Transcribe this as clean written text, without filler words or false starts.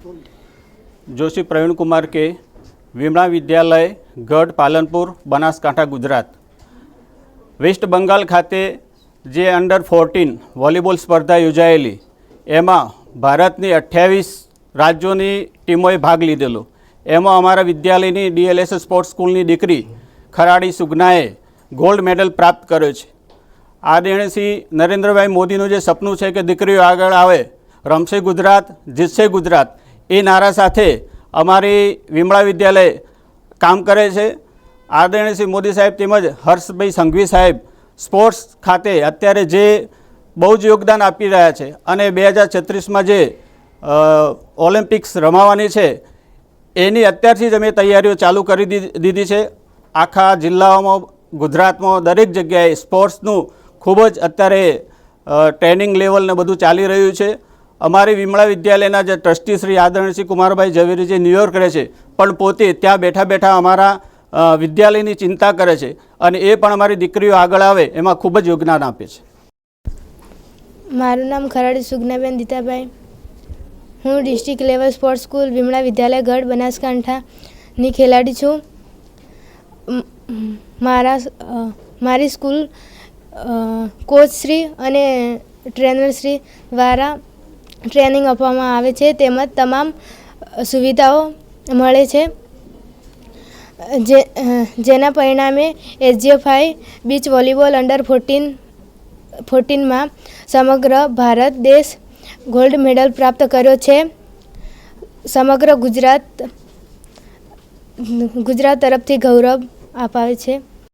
जोशी प्रवीण कुमार के विमला विद्यालय गढ़ पालनपुर बनासकांठा गुजरात। वेस्ट बंगाल खाते जे अंडर 14 वॉलीबॉल स्पर्धा योजायेली एमां भारतनी 28 राज्योनी टीमोए भाग लीधेलो। एमां अमारा विद्यालयनी DLS स्पोर्ट्स स्कूलनी दीकरी खराड़ी सुगनाए गोल्ड मेडल प्राप्त कर्यो छे। आदरणीय श्री नरेन्द्रभाई मोदीनुं जे सपनुं छे कि दीकरीओ आगळ आवे, रमशे गुजरात जीतशे गुजरात, ए नारा साथे अमारी विमला विद्यालय काम करे छे। आदरणीय श्री मोदी साहेब तेमज हर्षभाई संघवी साहेब स्पोर्ट्स खाते अत्यारे जे बहु ज योगदान आपी रह्या छे अने 2036 में जे ओलम्पिक्स रमावानी छे एनी अत्यारथी ज अमे तैयारीओ चालू करी दीधी छे। आखा जिल्लाओमां गुजरातमां दरेक जग्याए स्पोर्ट्सनुं खूब ज अत्यारे ट्रेनिंग लेवल ने बधुं चाली रह्युं छे। अमारी विमला विद्यालयना जे ट्रस्टी श्री आदरणीय श्री कुमारभाई झवेरी जे न्यूयोर्क रहे छे पण पोते त्यां बैठा बैठा अमारा विद्यालयनी चिंता करे छे अने ए पण अमारी दीकरीओ आगळ आवे एमां खूब ज योगदान आपे छे। मारुं नाम खराड़ी सुगनाबेन दीताभाई। हूँ district level sports school Vimla Vidyalaya Gadh बनासकांठानी खेलाड़ी छूँ। मारी स्कूल कोच श्री अने ट्रेनर श्री द्वारा ट्रेनिंग आपवामां आवे छे तेमज तमाम सुविधाओ मळे छे। जेना परिणामे SGFI बीच वॉलीबॉल अंडर 14 में समग्र भारत देश गोल्ड मेडल प्राप्त कर्यो छे। समग्र गुजरात तरफथी गौरव अपावे छे।